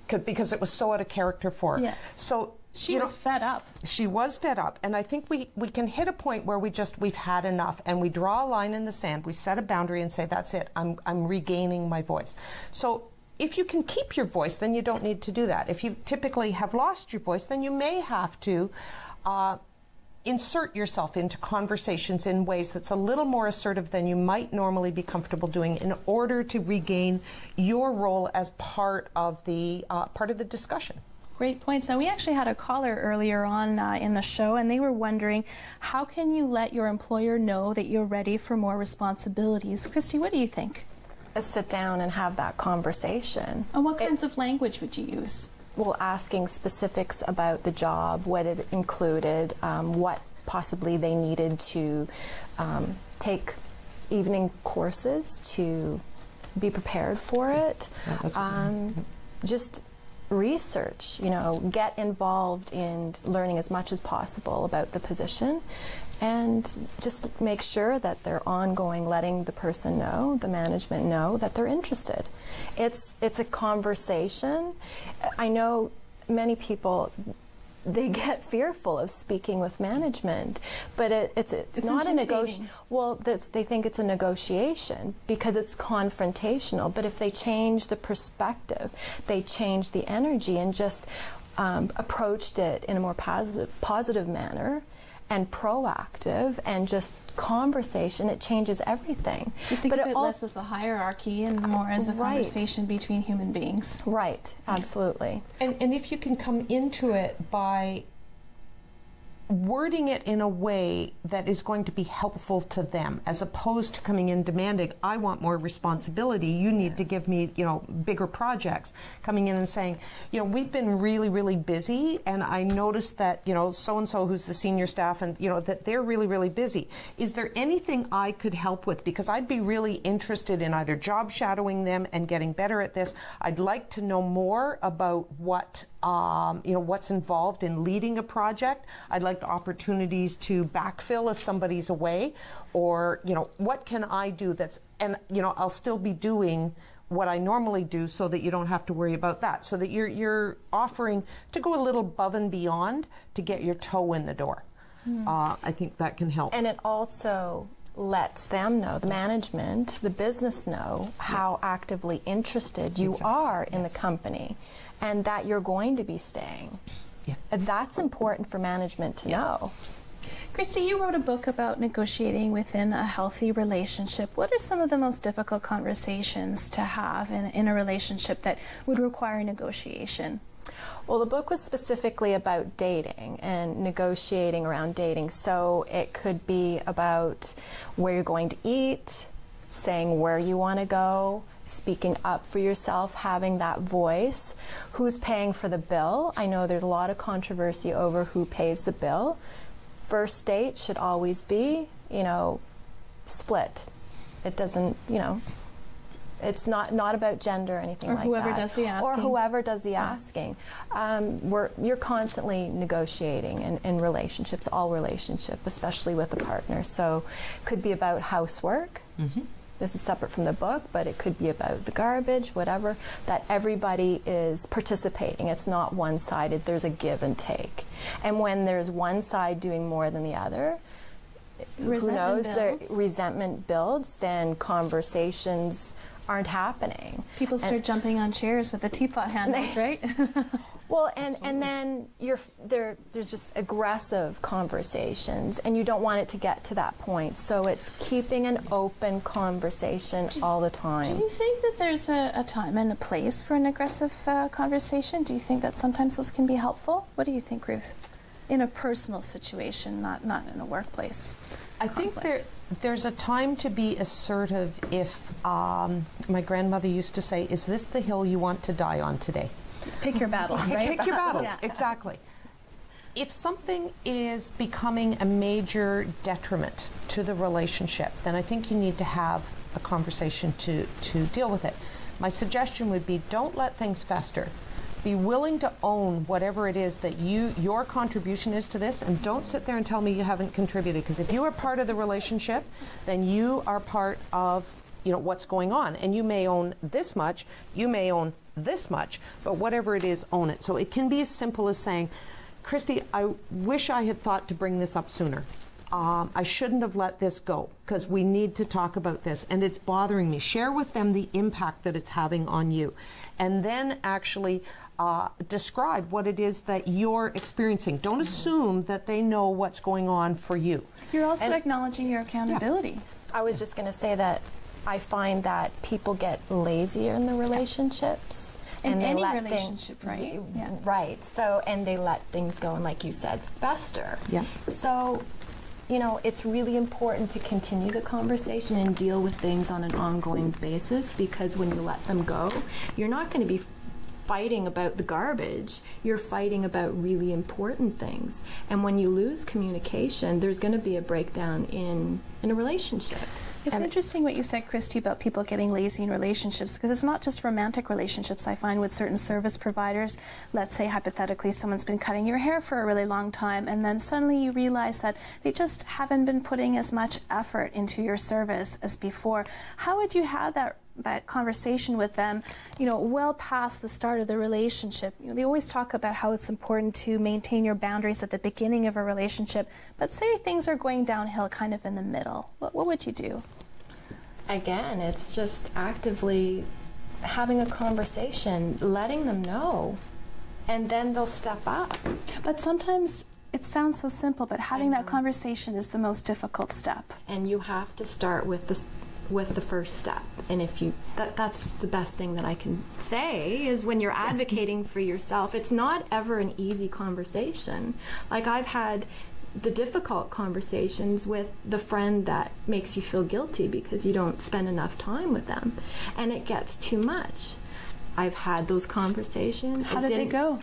Because it was so out of character for her. Yeah. So she was fed up. She was fed up, and I think we can hit a point where we've had enough, and we draw a line in the sand. We set a boundary and say, that's it. I'm regaining my voice. So if you can keep your voice, then you don't need to do that. If you typically have lost your voice, then you may have to insert yourself into conversations in ways that's a little more assertive than you might normally be comfortable doing in order to regain your role as part of the discussion. Great points. Now, we actually had a caller earlier on in the show, and they were wondering, how can you let your employer know that you're ready for more responsibilities? Christy, what do you think? Sit down and have that conversation. And what kinds of language would you use? Well, asking specifics about the job, what it included, what possibly they needed to take evening courses to be prepared for it. Just research, get involved in learning as much as possible about the position, and just make sure that they're ongoing, letting the person know, the management know that they're interested. It's a conversation. I know many people, they get fearful of speaking with management, but it's not a negotiation. Well, they think it's a negotiation because it's confrontational. But if they change the perspective, they change the energy and just approached it in a more positive manner and proactive and just conversation, it changes everything. So you think of it less as a hierarchy and more as a conversation between human beings. Right, absolutely. And if you can come into it by wording it in a way that is going to be helpful to them, as opposed to coming in demanding, I want more responsibility, you need to give me, bigger projects. Coming in and saying, we've been really, really busy, and I noticed that, so-and-so who's the senior staff, and, that they're really, really busy. Is there anything I could help with? Because I'd be really interested in either job shadowing them and getting better at this. I'd like to know more about what what's involved in leading a project. I'd like opportunities to backfill if somebody's away, or what can I do I'll still be doing what I normally do, so that you don't have to worry about that, so that you're offering to go a little above and beyond to get your toe in the door. I think that can help. And it also lets them know, the management, the business know, how actively interested you are in the company, and that you're going to be staying. That's important for management to know. Christy, you wrote a book about negotiating within a healthy relationship. What are some of the most difficult conversations to have in a relationship that would require negotiation? Well, the book was specifically about dating and negotiating around dating. So it could be about where you're going to eat, saying where you want to go, speaking up for yourself, having that voice. Who's paying for the bill? I know there's a lot of controversy over who pays the bill. First date should always be, split. It doesn't, it's not about gender or anything like that. Or whoever does the asking. Or whoever does the asking. You're constantly negotiating in relationships, all relationship, especially with a partner. So it could be about housework. This is separate from the book, but it could be about the garbage, whatever, that everybody is participating. It's not one-sided. There's a give and take. And when there's one side doing more than the other, resentment builds, then conversations aren't happening. People start jumping on chairs with the teapot handles, right? Well, and then there's just aggressive conversations, and you don't want it to get to that point. So it's keeping an open conversation all the time. Do you think that there's a time and a place for an aggressive conversation? Do you think that sometimes those can be helpful? What do you think, Ruth? In a personal situation, not in a workplace. I think there's a time to be assertive if, my grandmother used to say, is this the hill you want to die on today? Pick your battles, right? Pick your battles, exactly. If something is becoming a major detriment to the relationship, then I think you need to have a conversation to deal with it. My suggestion would be don't let things fester. Be willing to own whatever it is that your contribution is to this, and don't sit there and tell me you haven't contributed, because if you are part of the relationship, then you are part of what's going on, and you may own this much, you may own this much, but whatever it is, own it. So it can be as simple as saying, Christy, I wish I had thought to bring this up sooner. I shouldn't have let this go, because we need to talk about this, and it's bothering me. Share with them the impact that it's having on you, and then actually describe what it is that you're experiencing. Don't assume that they know what's going on for you. You're also acknowledging your accountability. Yeah. I was just going to say that I find that people get lazier in the relationships. In and they any let relationship, right? Yeah. Right. So, and they let things go, and like you said, fester. Yeah. So, it's really important to continue the conversation and deal with things on an ongoing basis, because when you let them go, you're not going to be fighting about the garbage. You're fighting about really important things. And when you lose communication, there's going to be a breakdown in a relationship. It's interesting what you said, Christy, about people getting lazy in relationships, because it's not just romantic relationships. I find with certain service providers, let's say hypothetically someone's been cutting your hair for a really long time, and then suddenly you realize that they just haven't been putting as much effort into your service as before. How would you have that conversation with them, well past the start of the relationship? They always talk about how it's important to maintain your boundaries at the beginning of a relationship, but say things are going downhill kind of in the middle. What would you do? Again, it's just actively having a conversation, letting them know, and then they'll step up. But sometimes it sounds so simple, but having that conversation is the most difficult step. And you have to start with the first step. And if that's the best thing that I can say, is when you're advocating for yourself, it's not ever an easy conversation. Like, I've had the difficult conversations with the friend that makes you feel guilty because you don't spend enough time with them, and it gets too much. I've had those conversations. How did they go?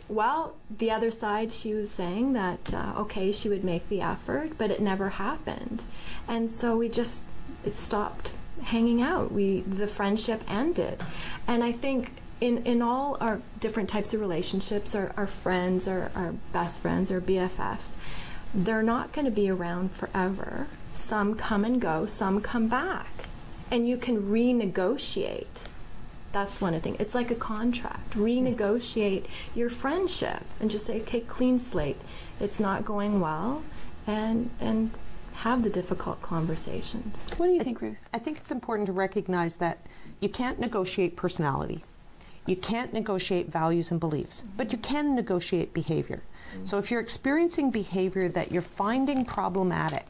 Well, the other side, she was saying that, okay, she would make the effort, but it never happened. And so we just stopped hanging out. The friendship ended. And I think in all our different types of relationships, our friends, our best friends, our BFFs, they're not going to be around forever. Some come and go, some come back. And you can renegotiate. That's one of the things. It's like a contract. Renegotiate your friendship and just say, okay, clean slate. It's not going well, and have the difficult conversations. What do you think, Ruth? I think it's important to recognize that you can't negotiate personality. You can't negotiate values and beliefs, but you can negotiate behavior. So if you're experiencing behavior that you're finding problematic,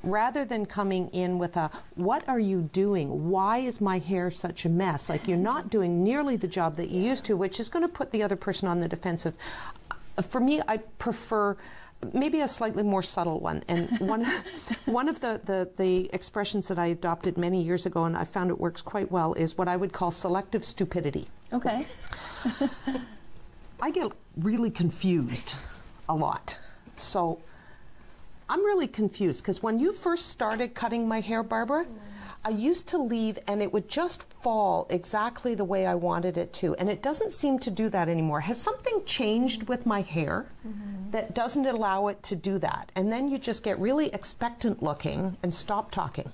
rather than coming in with a, what are you doing? Why is my hair such a mess? Like, you're not doing nearly the job that you used to, which is going to put the other person on the defensive. For me, I prefer maybe a slightly more subtle one. And one of the expressions that I adopted many years ago, and I found it works quite well, is what I would call selective stupidity. Okay. I get really confused a lot. So I'm really confused, because when you first started cutting my hair, Barbara, I used to leave and it would just fall exactly the way I wanted it to, and it doesn't seem to do that anymore. Has something changed with my hair that doesn't allow it to do that? And then you just get really expectant looking and stop talking.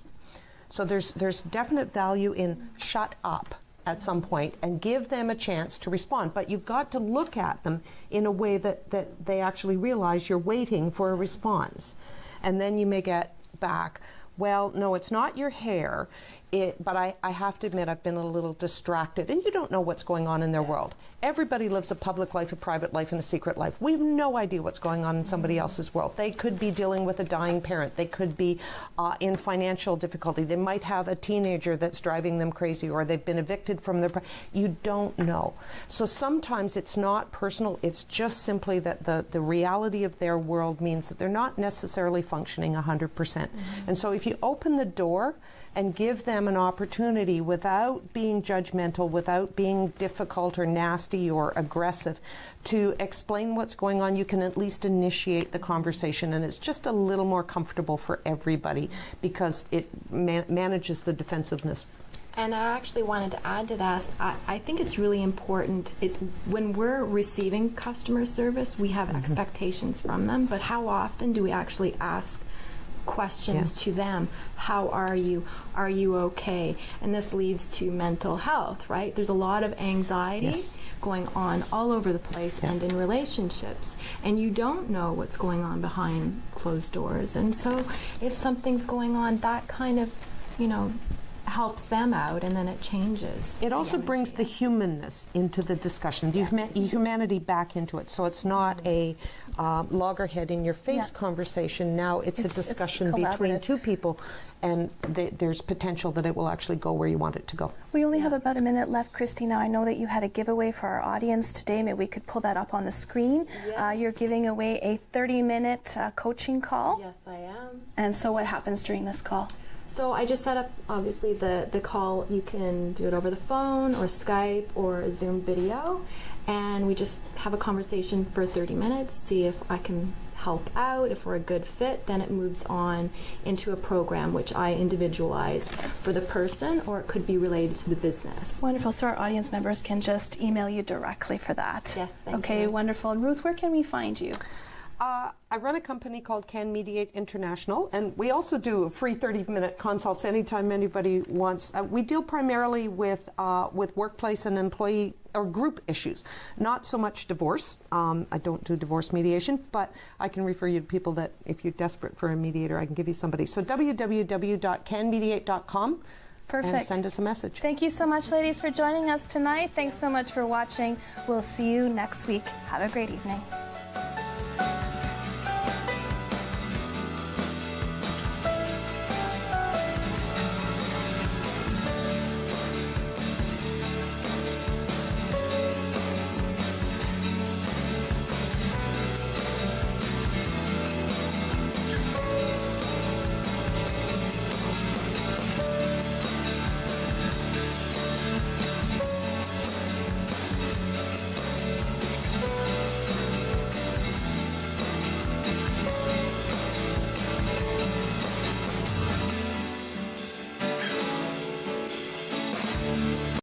So there's definite value in shut up at some point and give them a chance to respond. But you've got to look at them in a way that they actually realize you're waiting for a response. And then you may get back, well, no, it's not your hair, but I have to admit I've been a little distracted. And you don't know what's going on in their world. Everybody lives a public life, a private life, and a secret life. We have no idea what's going on in somebody else's world. They could be dealing with a dying parent. They could be in financial difficulty. They might have a teenager that's driving them crazy, or they've been evicted from their... You don't know. So sometimes it's not personal. It's just simply that the reality of their world means that they're not necessarily functioning 100%. And so if you open the door and give them an opportunity without being judgmental, without being difficult or nasty or aggressive, to explain what's going on, you can at least initiate the conversation, and it's just a little more comfortable for everybody because it manages the defensiveness. And I actually wanted to add to that, I think it's really important, when we're receiving customer service, we have expectations from them, but how often do we actually ask questions to them? How are you? Are you okay? And this leads to mental health, right? There's a lot of anxiety going on all over the place and in relationships, and you don't know what's going on behind closed doors. And so if something's going on, that kind of, helps them out, and then it changes. It also brings the humanness into the discussion, the humanity back into it. So it's not a loggerhead in your face conversation. Now it's a discussion between two people, and there's potential that it will actually go where you want it to go. We only have about a minute left, Christina. I know that you had a giveaway for our audience today. Maybe we could pull that up on the screen. You're giving away a 30-minute coaching call. Yes, I am. And so what happens during this call? So I just set up, obviously, the call. You can do it over the phone or Skype or a Zoom video, and we just have a conversation for 30 minutes, see if I can help out. If we're a good fit, then it moves on into a program which I individualize for the person, or it could be related to the business. Wonderful. So our audience members can just email you directly for that. Yes, thank you. Okay, wonderful. And Ruth, where can we find you? I run a company called Can Mediate International, and we also do free 30-minute consults anytime anybody wants. We deal primarily with workplace and employee or group issues, not so much divorce. I don't do divorce mediation, but I can refer you to people that, if you're desperate for a mediator, I can give you somebody. So www.canmediate.com. Perfect. And send us a message. Thank you so much, ladies, for joining us tonight. Thanks so much for watching. We'll see you next week. Have a great evening.